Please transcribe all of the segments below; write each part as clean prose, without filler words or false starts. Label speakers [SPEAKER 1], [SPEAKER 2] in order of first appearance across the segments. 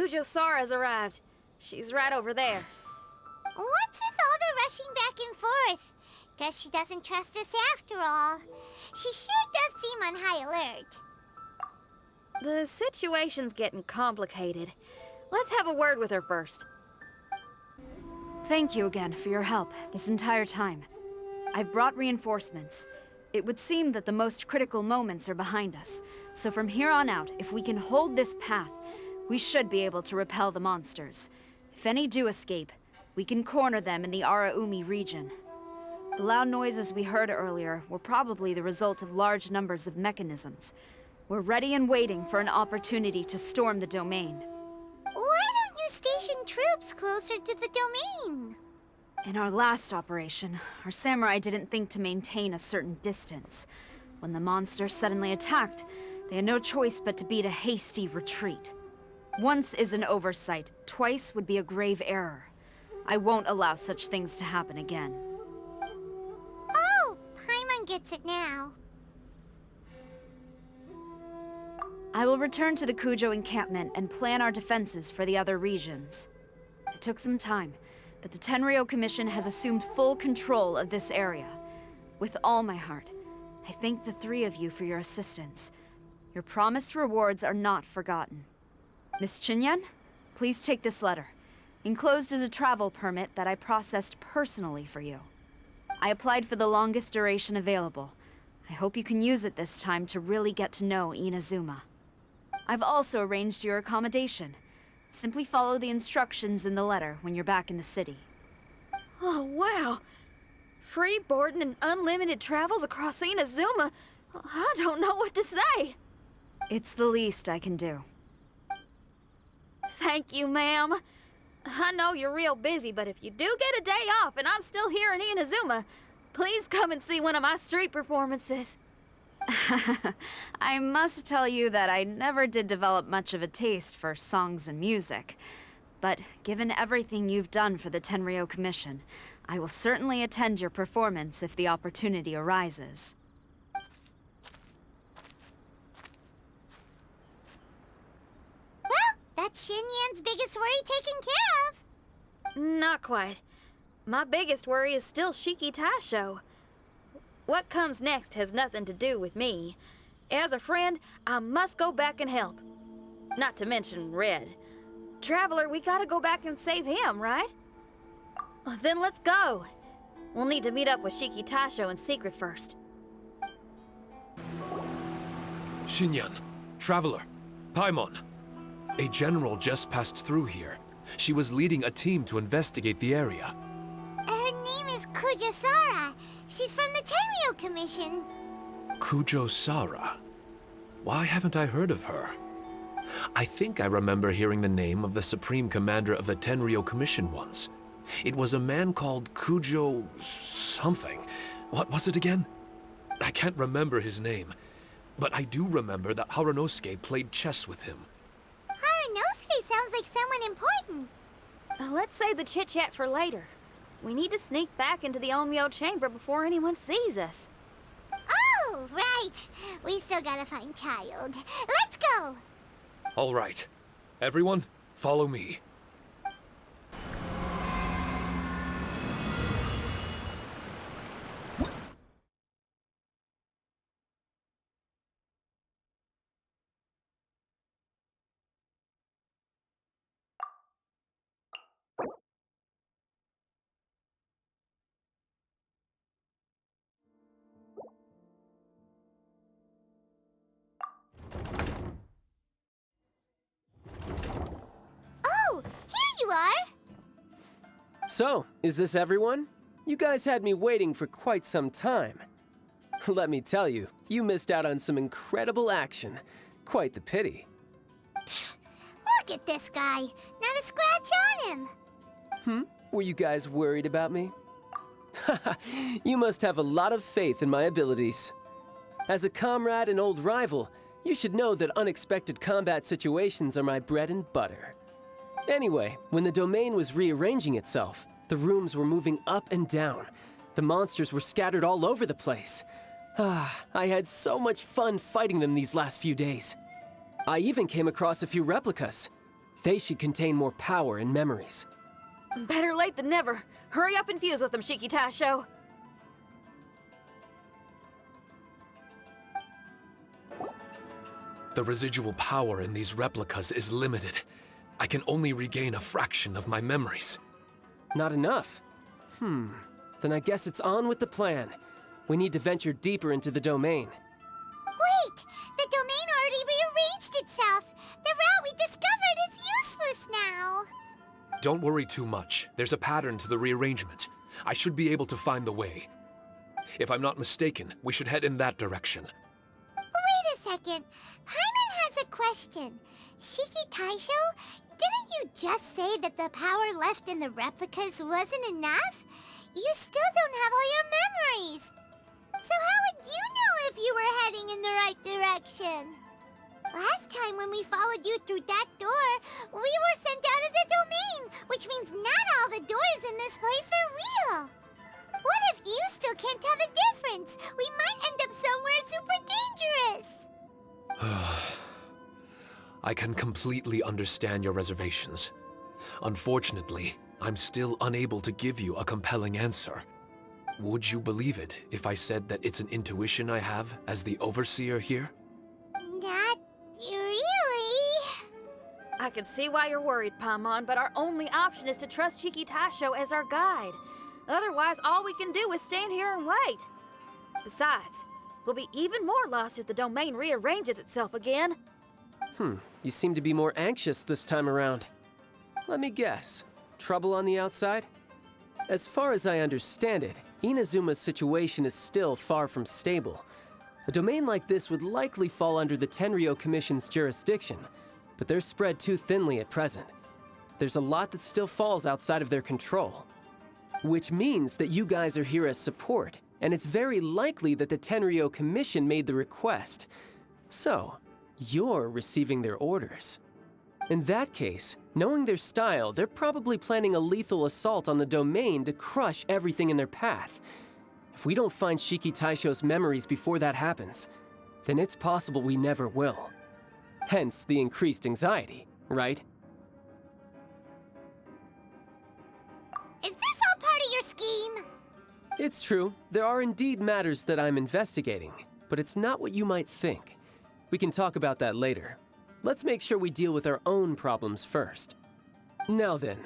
[SPEAKER 1] Sara's arrived. She's right over there.
[SPEAKER 2] What's with all the rushing back and forth? Guess she doesn't trust us after all. She sure does seem on high alert.
[SPEAKER 1] The situation's getting complicated. Let's have a word with her first.
[SPEAKER 3] Thank you again for your help this entire time. I've brought reinforcements. It would seem that the most critical moments are behind us, so from here on out, if we can hold this path, we should be able to repel the monsters. If any do escape, we can corner them in the Araumi region. The loud noises we heard earlier were probably the result of large numbers of mechanisms. We're ready and waiting for an opportunity to storm the domain.
[SPEAKER 2] Why don't you station troops closer to the domain?
[SPEAKER 3] In our last operation, our samurai didn't think to maintain a certain distance. When the monster suddenly attacked, they had no choice but to beat a hasty retreat. Once is an oversight, twice would be a grave error. I won't allow such things to happen again.
[SPEAKER 2] Oh, Paimon gets it now.
[SPEAKER 3] I will return to the Kujo encampment and plan our defenses for the other regions. It took some time, but the Tenryou Commission has assumed full control of this area. With all my heart, I thank the three of you for your assistance. Your promised rewards are not forgotten. Miss Chinyan, please take this letter. Enclosed is a travel permit that I processed personally for you. I applied for the longest duration available. I hope you can use it this time to really get to know Inazuma. I've also arranged your accommodation. Simply follow the instructions in the letter when you're back in the city.
[SPEAKER 1] Oh, wow. Free boarding and unlimited travels across Inazuma. I don't know what to say.
[SPEAKER 3] It's the least I can do.
[SPEAKER 1] Thank you, ma'am. I know you're real busy, but if you do get a day off and I'm still here in Inazuma, please come and see one of my street performances.
[SPEAKER 3] I must tell you that I never did develop much of a taste for songs and music. But given everything you've done for the Tenryou Commission, I will certainly attend your performance if the opportunity arises.
[SPEAKER 2] Well, that's Xinyan's biggest worry taken care of.
[SPEAKER 1] Not quite. My biggest worry is still Shiki Taisho. What comes next has nothing to do with me. As a friend, I must go back and help. Not to mention Red. Traveler, we gotta go back and save him, right? Then let's go. We'll need to meet up with Shiki Taisho in secret first.
[SPEAKER 4] Xinyan, Traveler, Paimon. A general just passed through here. She was leading a team to investigate the area.
[SPEAKER 2] Her name is Kujasara. She's from the Tenryou Commission.
[SPEAKER 4] Kujo Sara. Why haven't I heard of her? I think I remember hearing the name of the Supreme Commander of the Tenryou Commission once. It was a man called Kujo... something. What was it again? I can't remember his name. But I do remember that Harunosuke played chess with him.
[SPEAKER 2] Harunosuke sounds like someone important.
[SPEAKER 1] Let's save the chit-chat for later. We need to sneak back into the Onmyo chamber before anyone sees us.
[SPEAKER 2] Oh, right. We still gotta find Childe. Let's go!
[SPEAKER 4] All right. Everyone, follow me.
[SPEAKER 2] Oh, here you are!
[SPEAKER 5] So, is this everyone? You guys had me waiting for quite some time. Let me tell you, you missed out on some incredible action. Quite the pity.
[SPEAKER 2] Look at this guy. Not a scratch on him.
[SPEAKER 5] Were you guys worried about me? You must have a lot of faith in my abilities. As a comrade and old rival, you should know that unexpected combat situations are my bread and butter. Anyway, when the domain was rearranging itself, the rooms were moving up and down. The monsters were scattered all over the place. I had so much fun fighting them these last few days. I even came across a few replicas. They should contain more power and memories.
[SPEAKER 1] Better late than never. Hurry up and fuse with them, Shiki Tasho.
[SPEAKER 4] The residual power in these replicas is limited. I can only regain a fraction of my memories.
[SPEAKER 5] Not enough? Then I guess it's on with the plan. We need to venture deeper into the domain.
[SPEAKER 2] Wait! The domain already rearranged itself! The route we discovered is useless now!
[SPEAKER 4] Don't worry too much. There's a pattern to the rearrangement. I should be able to find the way. If I'm not mistaken, we should head in that direction.
[SPEAKER 2] Wait a second. Paimon has a question. Shiki Taisho, didn't you just say that the power left in the replicas wasn't enough? You still don't have all your memories. So how would you know if you were heading in the right direction? Last time when we followed you through that door, we were sent out of the domain, which means not all the doors in this place are real. What if you still can't tell the difference? We might end up somewhere super dangerous.
[SPEAKER 4] I can completely understand your reservations. Unfortunately, I'm still unable to give you a compelling answer. Would you believe it if I said that it's an intuition I have as the overseer here?
[SPEAKER 2] Not really.
[SPEAKER 1] I can see why you're worried, Paimon, but our only option is to trust Shiki Tasho as our guide. Otherwise, all we can do is stand here and wait. Besides, we'll be even more lost if the domain rearranges itself again.
[SPEAKER 5] You seem to be more anxious this time around. Let me guess. Trouble on the outside? As far as I understand it, Inazuma's situation is still far from stable. A domain like this would likely fall under the Tenryou Commission's jurisdiction, but they're spread too thinly at present. There's a lot that still falls outside of their control. Which means that you guys are here as support, and it's very likely that the Tenryou Commission made the request. So, you're receiving their orders. In that case, knowing their style, they're probably planning a lethal assault on the domain to crush everything in their path. If we don't find Shiki Taisho's memories before that happens, then it's possible we never will. Hence the increased anxiety, right?
[SPEAKER 2] Is this all part of your scheme?
[SPEAKER 5] It's true, there are indeed matters that I'm investigating, but it's not what you might think. We can talk about that later. Let's make sure we deal with our own problems first. Now then,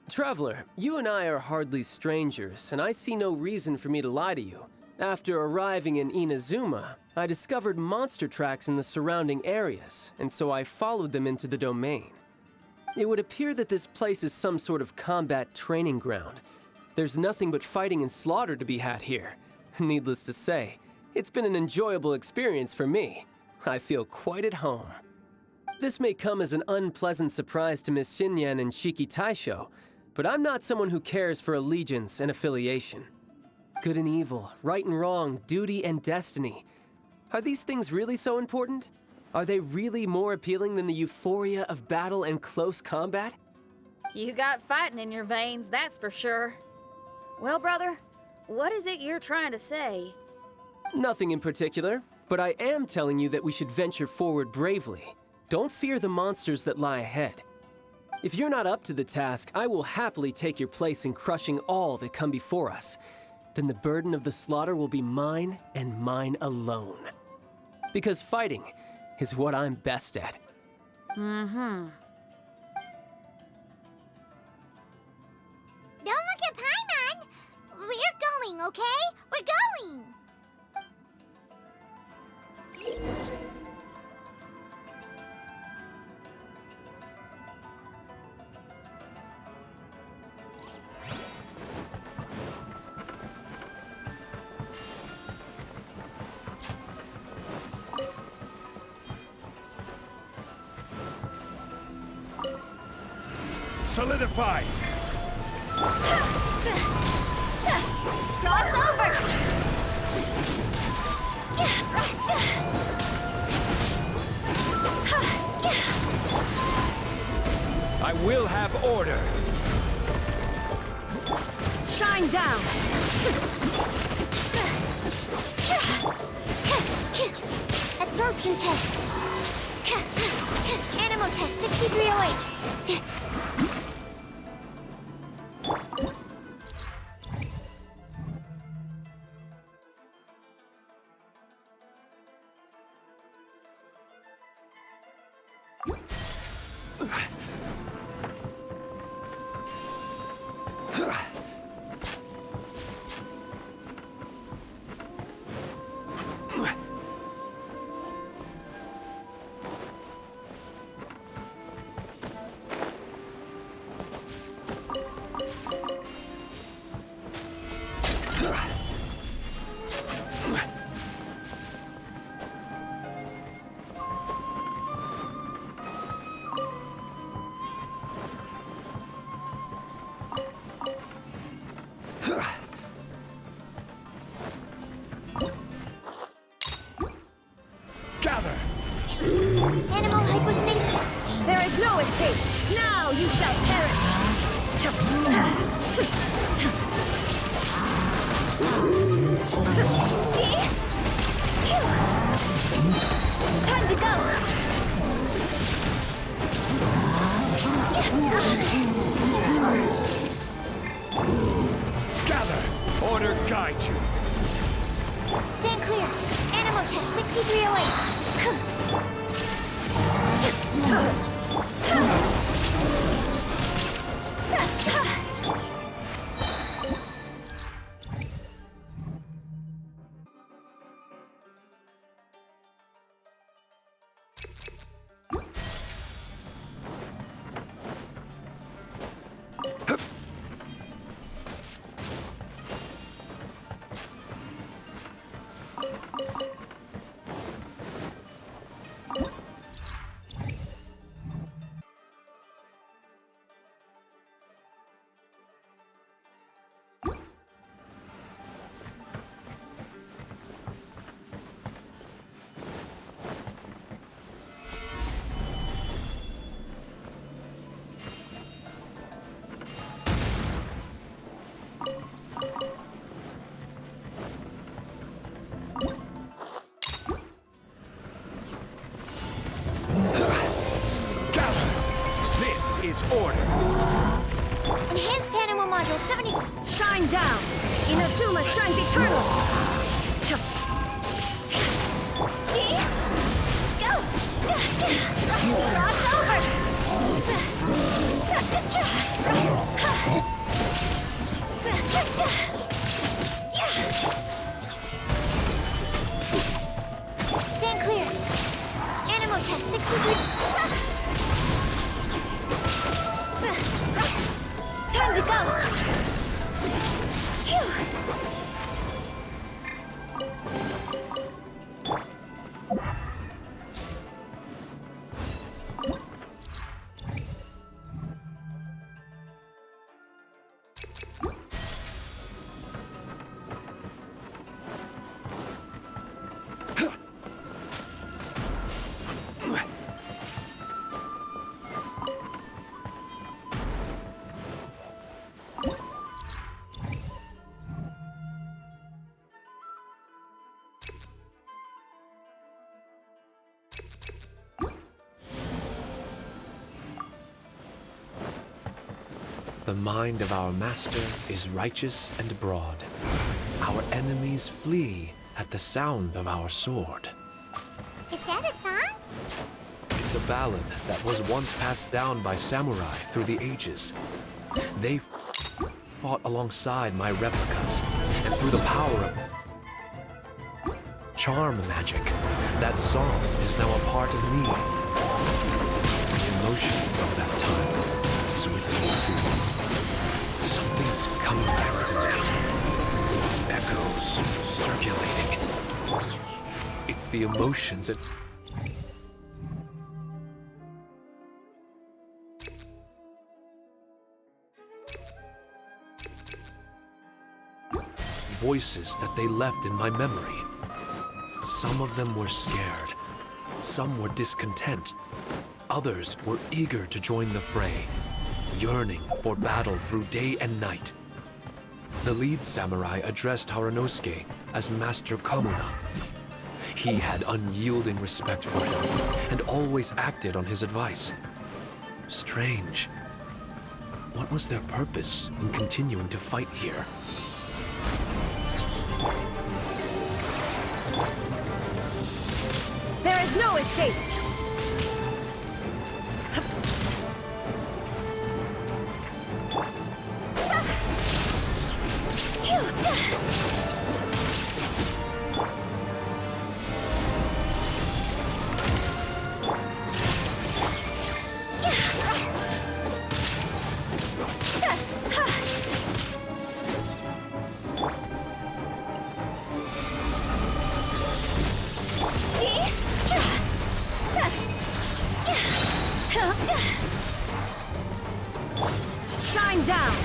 [SPEAKER 5] Traveler, you and I are hardly strangers, and I see no reason for me to lie to you. After arriving in Inazuma, I discovered monster tracks in the surrounding areas, and so I followed them into the domain. It would appear that this place is some sort of combat training ground. There's nothing but fighting and slaughter to be had here. Needless to say, it's been an enjoyable experience for me. I feel quite at home. This may come as an unpleasant surprise to Miss Xinyan and Shiki Taisho, but I'm not someone who cares for allegiance and affiliation. Good and evil, right and wrong, duty and destiny. Are these things really so important? Are they really more appealing than the euphoria of battle and close combat?
[SPEAKER 1] You got fighting in your veins, that's for sure. Well, brother, what is it you're trying to say?
[SPEAKER 5] Nothing in particular, but I am telling you that we should venture forward bravely. Don't fear the monsters that lie ahead. If you're not up to the task, I will happily take your place in crushing all that come before us. Then the burden of the slaughter will be mine and mine alone. Because fighting is what I'm best at.
[SPEAKER 2] Don't look at Paimon! We're going, okay? We're going!
[SPEAKER 6] Solidify!
[SPEAKER 1] Cross over!
[SPEAKER 6] I will have order!
[SPEAKER 3] Shine down!
[SPEAKER 2] Absorption test. Animal test 60%. 6308.
[SPEAKER 6] Gather!
[SPEAKER 2] Animal hypostasis.
[SPEAKER 1] There is no escape! Now you shall perish!
[SPEAKER 2] Time to go.
[SPEAKER 6] Gather! Order guide you.
[SPEAKER 2] Stand clear. Animal test 6308.
[SPEAKER 6] This is order.
[SPEAKER 2] Enhanced animal module 70.
[SPEAKER 1] Shine down! Inazuma shines eternal!
[SPEAKER 2] Go! Cross over! Stand clear. Animal test 63. Time to go. Phew.
[SPEAKER 4] The mind of our master is righteous and broad. Our enemies flee at the sound of our sword.
[SPEAKER 2] Is that a song?
[SPEAKER 4] It's a ballad that was once passed down by samurai through the ages. They fought alongside my replicas, and through the power of charm magic, that song is now a part of me. The emotion of that time is with me too. Something's coming back to me. Echoes circulating. It's the emotions that... voices that they left in my memory. Some of them were scared. Some were discontent. Others were eager to join the fray, yearning for battle through day and night. The lead samurai addressed Haranosuke as Master Kamuna. He had unyielding respect for him and always acted on his advice. Strange. What was their purpose in continuing to fight here?
[SPEAKER 3] There is no escape! Shine down!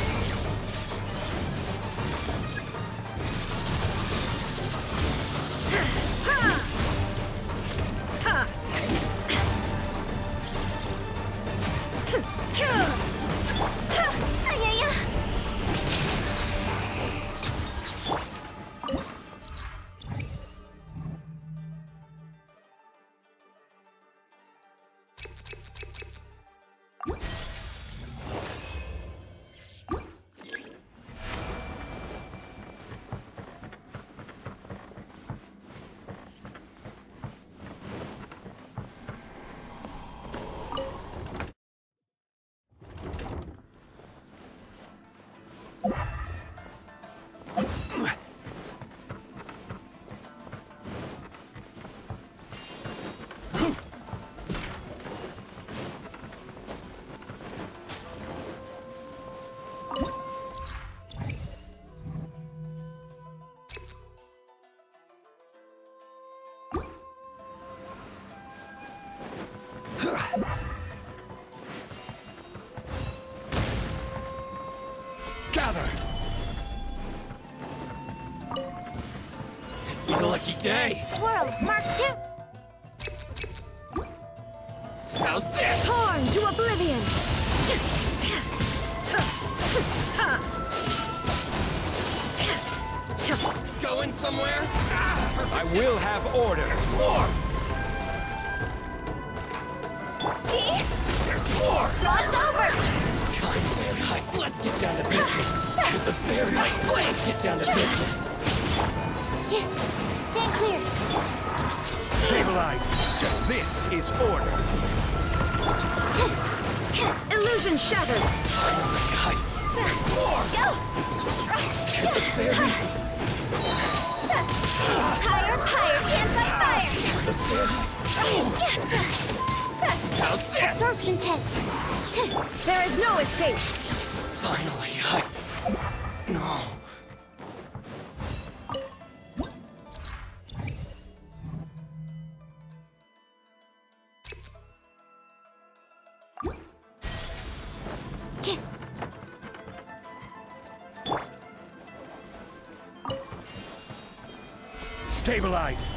[SPEAKER 6] Gather! It's my lucky day!
[SPEAKER 2] Swirl, Mark 2.
[SPEAKER 6] How's this?
[SPEAKER 3] Torn to oblivion!
[SPEAKER 6] Going somewhere? I will have order! More!
[SPEAKER 2] See?
[SPEAKER 6] There's more!
[SPEAKER 2] Cross over!
[SPEAKER 6] Let's get down to business! The very let's get down to business!
[SPEAKER 2] Yeah, stand clear.
[SPEAKER 6] Stabilize! This is order!
[SPEAKER 3] Illusion shattered!
[SPEAKER 6] More!
[SPEAKER 2] Go! Higher, higher, can't fight fire!
[SPEAKER 6] How's this?
[SPEAKER 2] Absorption test.
[SPEAKER 3] There is no escape!
[SPEAKER 6] Finally, No. Stabilize!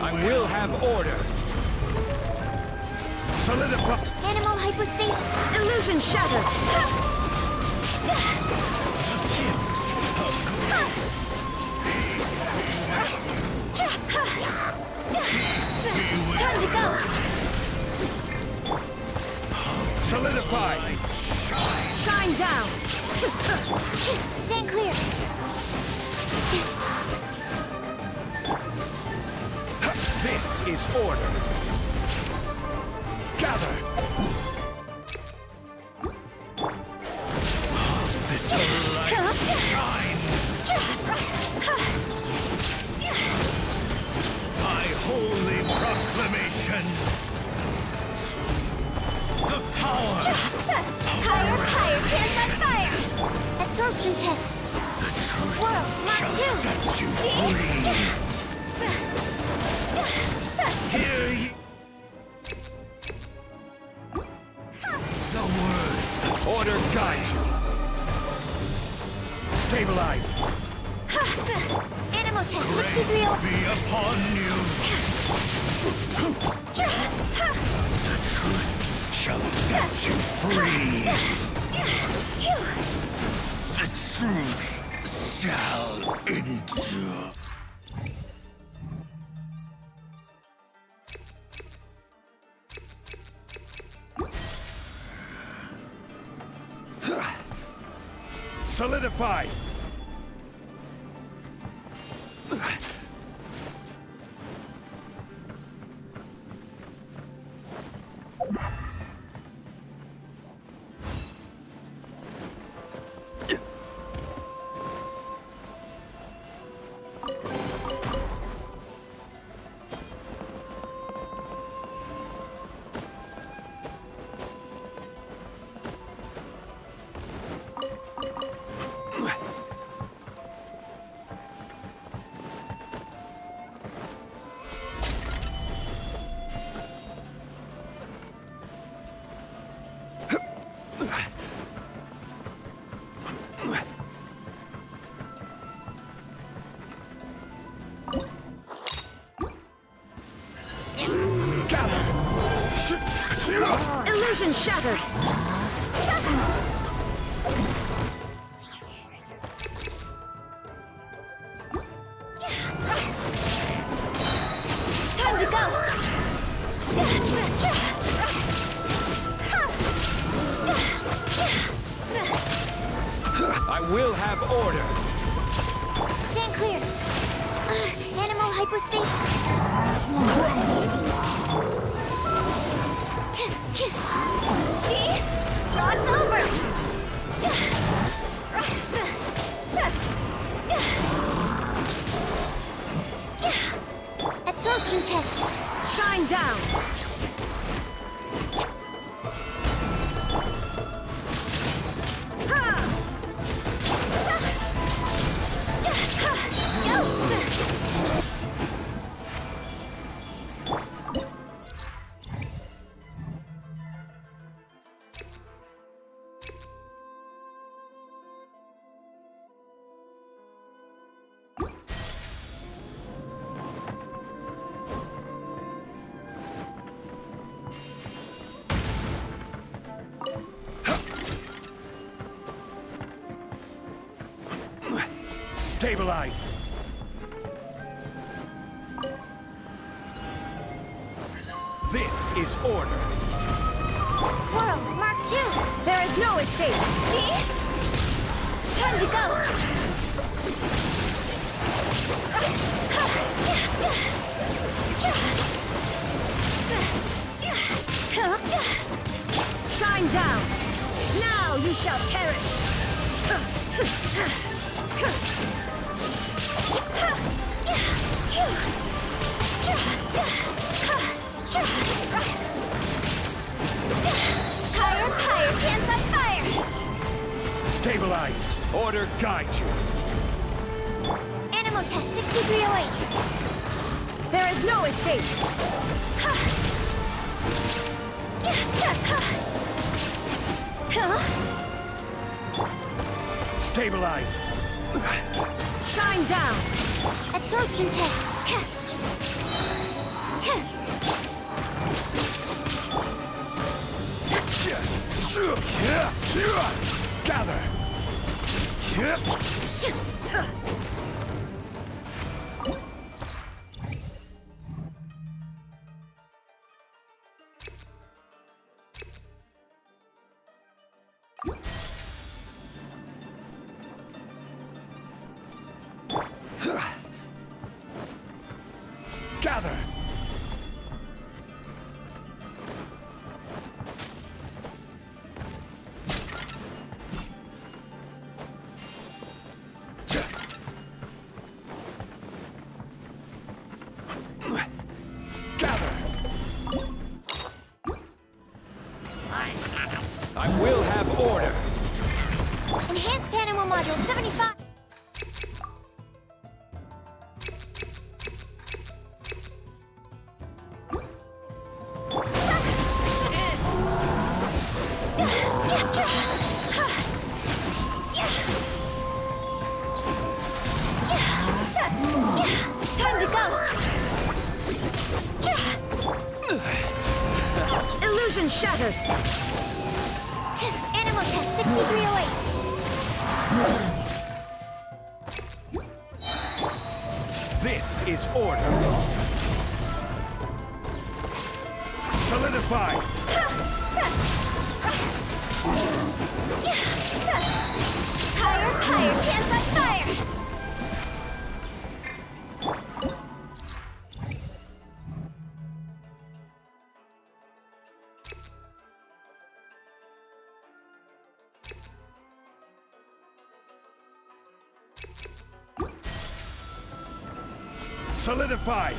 [SPEAKER 6] I will have order. Solidify.
[SPEAKER 2] Animal hypostasis.
[SPEAKER 3] Illusion shattered!
[SPEAKER 2] Time to go.
[SPEAKER 6] Solidify.
[SPEAKER 3] Shine down!
[SPEAKER 2] Stand clear.
[SPEAKER 6] This is order. Gather.
[SPEAKER 7] By holy proclamation, the power
[SPEAKER 2] Higher, higher, can't fight fire. Absorption test. Swirl, Mark 2.
[SPEAKER 7] set you free. Hear ye the word.
[SPEAKER 6] Order guide you. Stabilize.
[SPEAKER 2] Animal test
[SPEAKER 7] Great
[SPEAKER 2] 63.
[SPEAKER 7] be upon you. The truth shall set you free. The truth shall endure.
[SPEAKER 6] Solidify!
[SPEAKER 3] Illusion shattered!
[SPEAKER 2] Time to go.
[SPEAKER 6] I will have order!
[SPEAKER 2] Stand clear. Animal hypostasis. See? Cross over. Absorption test.
[SPEAKER 3] Shine down!
[SPEAKER 6] Stabilize! This is order!
[SPEAKER 2] Swirl, Mark 2.
[SPEAKER 3] There is no escape!
[SPEAKER 2] See? Time to go.
[SPEAKER 3] Shine down! Now you shall perish!
[SPEAKER 2] Higher, higher, hands on fire.
[SPEAKER 6] Stabilize! Order guide you!
[SPEAKER 2] Animal test 6308.
[SPEAKER 3] There is no escape!
[SPEAKER 6] Stabilize!
[SPEAKER 3] Shine down!
[SPEAKER 2] Absorption test.
[SPEAKER 6] Gather! Gather! Gather! I will have order!
[SPEAKER 2] Enhanced animal module 75.
[SPEAKER 3] Illusion shattered!
[SPEAKER 2] Animal test 6308.
[SPEAKER 6] This is order. Solidified.
[SPEAKER 2] Higher, hands on fire!
[SPEAKER 6] Solidified.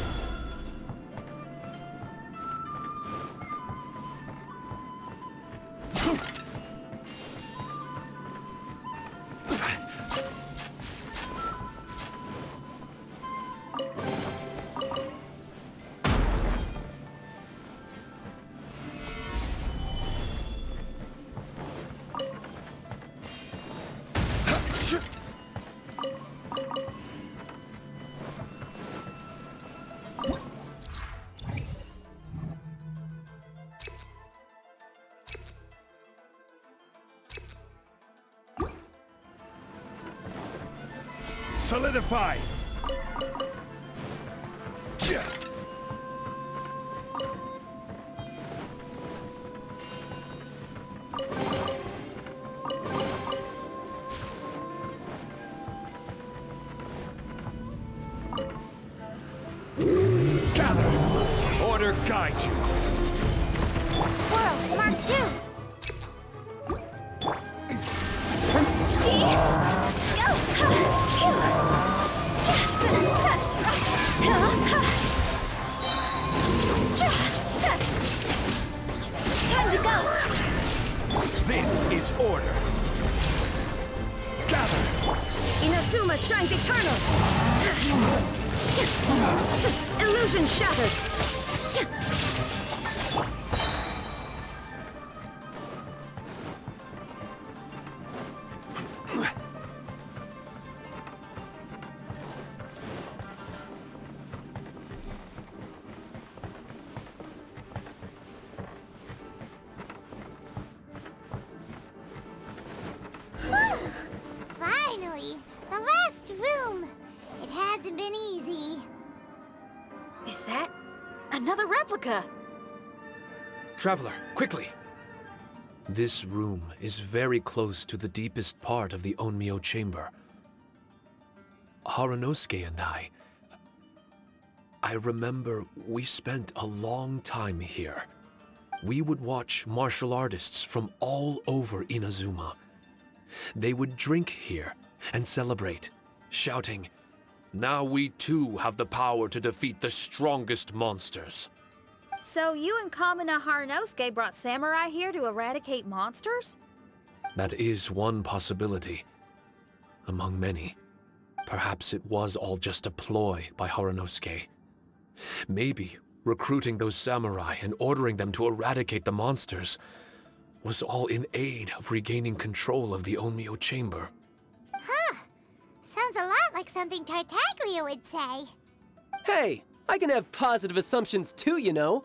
[SPEAKER 6] Solidified. Gather. Order guide you.
[SPEAKER 2] Swirl, Mark 2. Time to go.
[SPEAKER 6] This is order. Gather.
[SPEAKER 3] Inazuma shines eternal! Illusion shattered!
[SPEAKER 2] Finally, the last room. It hasn't been easy.
[SPEAKER 1] Is that another replica?
[SPEAKER 4] Traveler, quickly! This room is very close to the deepest part of the Onmyo chamber. Harunosuke and I remember we spent a long time here. We would watch martial artists from all over Inazuma. They would drink here and celebrate, shouting, "Now we too have the power to defeat the strongest monsters."
[SPEAKER 1] So you and Kamina Harunosuke brought samurai here to eradicate monsters?
[SPEAKER 4] That is one possibility, among many. Perhaps it was all just a ploy by Harunosuke. Maybe recruiting those samurai and ordering them to eradicate the monsters was all in aid of regaining control of the Onmyo chamber.
[SPEAKER 2] Huh. Sounds a lot like something Tartaglia would say.
[SPEAKER 5] Hey, I can have positive assumptions too, you know.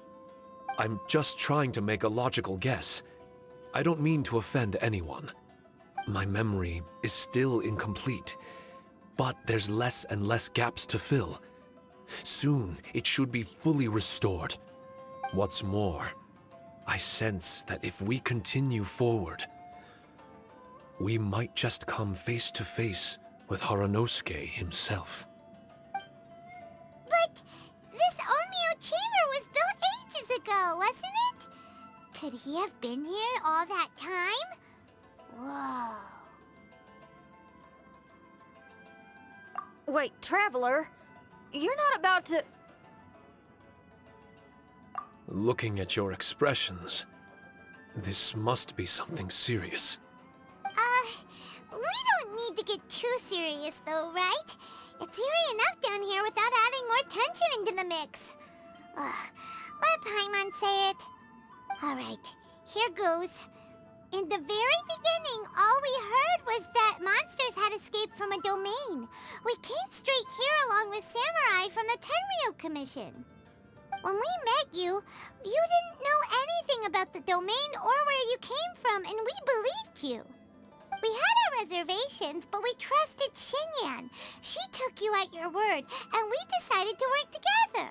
[SPEAKER 4] I'm just trying to make a logical guess. I don't mean to offend anyone. My memory is still incomplete, but there's less and less gaps to fill. Soon, it should be fully restored. What's more, I sense that if we continue forward, we might just come face to face with Harunosuke himself.
[SPEAKER 2] But this Onmyo chamber was built ages ago, wasn't it? Could he have been here all that time? Whoa.
[SPEAKER 1] Wait, Traveler, you're not about to...
[SPEAKER 4] Looking at your expressions, this must be something serious.
[SPEAKER 2] We don't need to get too serious though, right? It's eerie enough down here without adding more tension into the mix. Let Paimon say it. Alright, here goes. In the very beginning, all we heard was that monsters had escaped from a domain. We came straight here along with samurai from the Tenryou Commission. When we met you, you didn't know anything about the domain or where you came from, and we believed you. We had our reservations, but we trusted Xinyan. She took you at your word, and we decided to work together.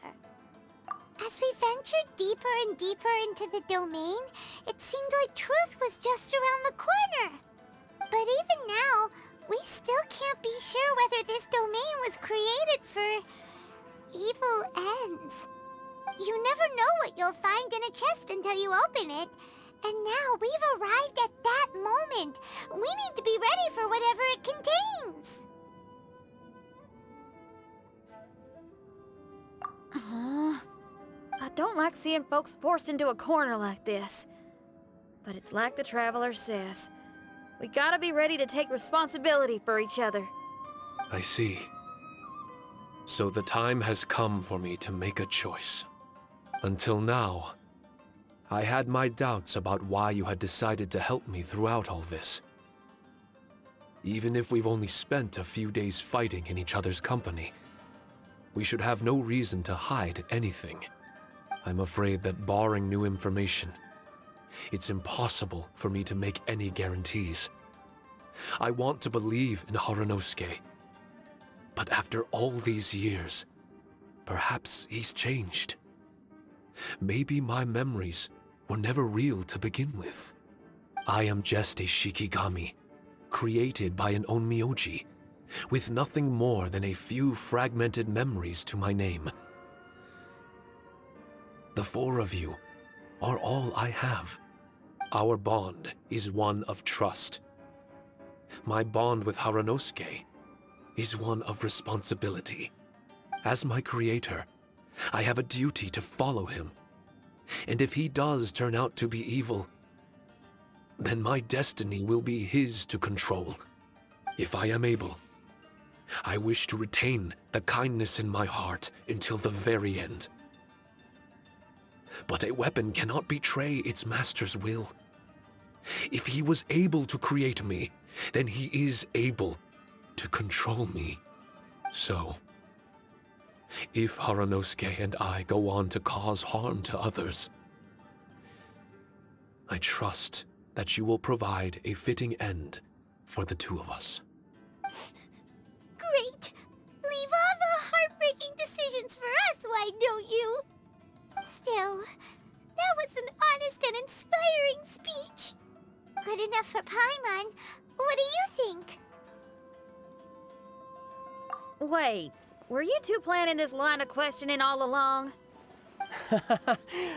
[SPEAKER 2] As we ventured deeper and deeper into the domain, it seemed like truth was just around the corner. But even now, we still can't be sure whether this domain was created for evil ends. You never know what you'll find in a chest until you open it. And now we've arrived at that moment. We need to be ready for whatever it contains.
[SPEAKER 1] I don't like seeing folks forced into a corner like this. But it's like the Traveler says. We gotta be ready to take responsibility for each other.
[SPEAKER 4] I see. So the time has come for me to make a choice. Until now, I had my doubts about why you had decided to help me throughout all this. Even if we've only spent a few days fighting in each other's company, we should have no reason to hide anything. I'm afraid that barring new information, it's impossible for me to make any guarantees. I want to believe in Haranosuke, but after all these years, perhaps he's changed. Maybe my memories were never real to begin with. I am just a Shikigami, created by an onmyoji, with nothing more than a few fragmented memories to my name. The four of you are all I have. Our bond is one of trust. My bond with Haranosuke is one of responsibility. As my creator, I have a duty to follow him. And if he does turn out to be evil, then my destiny will be his to control. If I am able, I wish to retain the kindness in my heart until the very end. But a weapon cannot betray its master's will. If he was able to create me, then he is able to control me. So, if Haranosuke and I go on to cause harm to others, I trust that you will provide a fitting end for the two of us.
[SPEAKER 2] Great! Leave all the heartbreaking decisions for us, why don't you? Still, that was an honest and inspiring speech. Good enough for Paimon. What do you think?
[SPEAKER 1] Wait, were you two planning this line of questioning all along?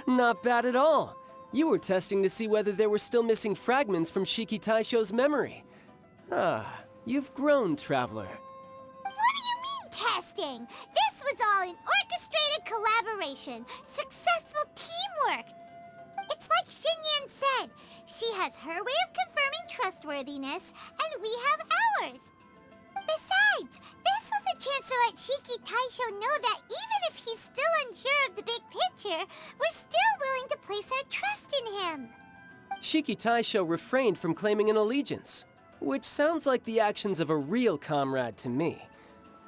[SPEAKER 5] Not bad at all. You were testing to see whether there were still missing fragments from Shiki Taisho's memory. Ah, you've grown, Traveler.
[SPEAKER 2] What do you mean, testing? This was all an orchestrated collaboration. Successful teamwork. It's like Xinyan said. She has her way of confirming trustworthiness, and we have ours. Besides, this was a chance to let Shiki Taisho know that even if he's still unsure of the big picture, we're still willing to place our trust in him.
[SPEAKER 5] Shiki Taisho refrained from claiming an allegiance, which sounds like the actions of a real comrade to me.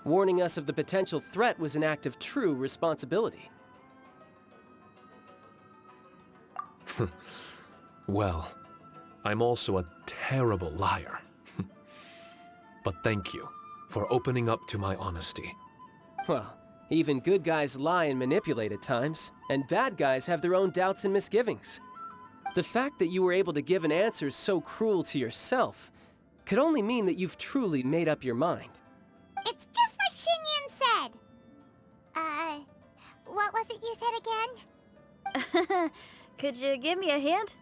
[SPEAKER 5] Warning us of the potential threat was an act of true responsibility.
[SPEAKER 4] Well, I'm also a terrible liar. But thank you for opening up to my honesty.
[SPEAKER 5] Well, even good guys lie and manipulate at times, and bad guys have their own doubts and misgivings. The fact that you were able to give an answer so cruel to yourself could only mean that you've truly made up your mind.
[SPEAKER 2] It's just like Xinyan said. What was it you said again?
[SPEAKER 1] Could you give me a hint?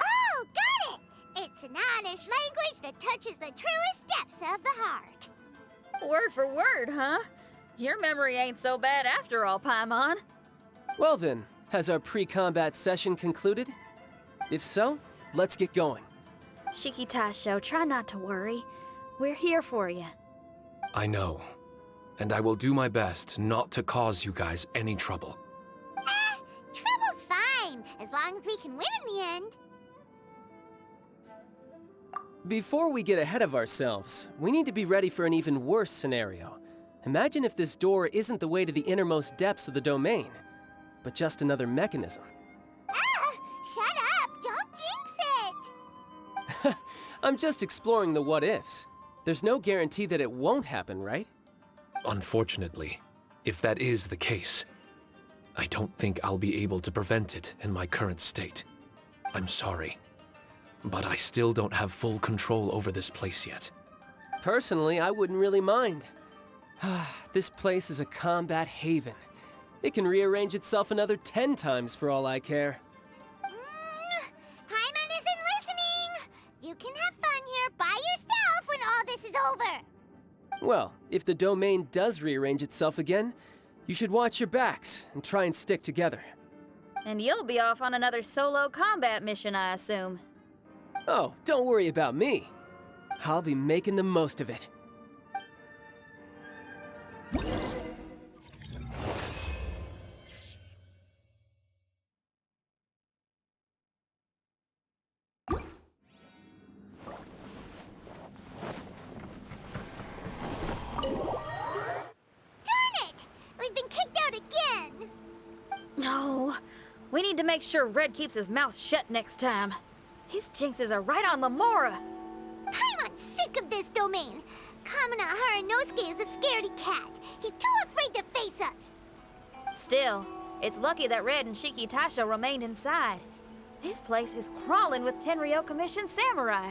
[SPEAKER 2] Oh, got it! It's an honest language that touches the truest depths of the heart.
[SPEAKER 1] Word for word, huh? Your memory ain't so bad after all, Paimon.
[SPEAKER 5] Well then, has our pre-combat session concluded? If so, let's get going.
[SPEAKER 1] Shiki Taisho, try not to worry. We're here for you.
[SPEAKER 4] I know, and I will do my best not to cause you guys any trouble.
[SPEAKER 2] Trouble's fine, as long as we can win in the end.
[SPEAKER 5] Before we get ahead of ourselves, we need to be ready for an even worse scenario. Imagine if this door isn't the way to the innermost depths of the domain. but just another mechanism.
[SPEAKER 2] Ah! Shut up! Don't jinx it!
[SPEAKER 5] I'm just exploring the what-ifs. There's no guarantee that it won't happen, right?
[SPEAKER 4] Unfortunately, if that is the case, I don't think I'll be able to prevent it in my current state. I'm sorry, but I still don't have full control over this place yet.
[SPEAKER 5] Personally, I wouldn't really mind. This place is a combat haven. It can rearrange itself another 10 times for all I care.
[SPEAKER 2] Paimon isn't listening! You can have fun here by yourself when all this is over!
[SPEAKER 5] Well, if the domain does rearrange itself again, you should watch your backs and try and stick together.
[SPEAKER 1] And you'll be off on another solo combat mission, I assume.
[SPEAKER 5] Oh, don't worry about me. I'll be making the most of it.
[SPEAKER 1] No, we need to make sure Red keeps his mouth shut next time. His jinxes are right on Lamora.
[SPEAKER 2] Paimon's sick of this domain. Kamina Haranosuke is a scaredy cat. He's too afraid to face us.
[SPEAKER 1] Still, it's lucky that Red and Shiki Taisho remained inside. This place is crawling with Tenryou Commission samurai.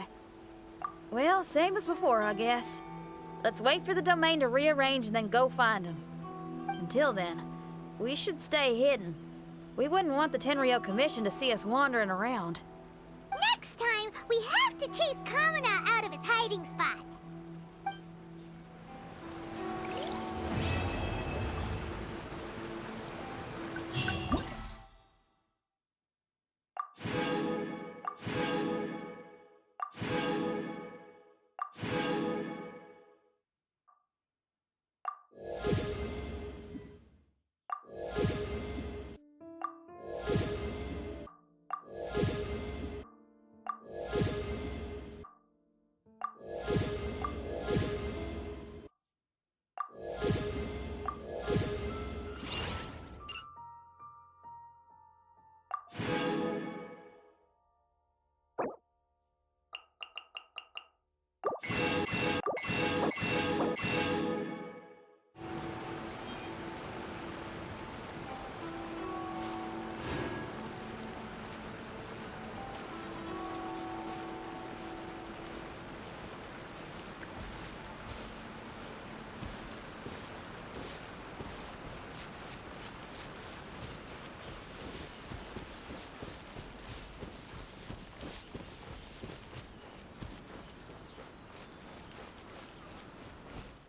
[SPEAKER 1] Well, same as before, I guess. Let's wait for the domain to rearrange and then go find him. Until then, we should stay hidden. We wouldn't want the Tenryou Commission to see us wandering around.
[SPEAKER 2] Next time, we have to chase Kamina out of his hiding spot.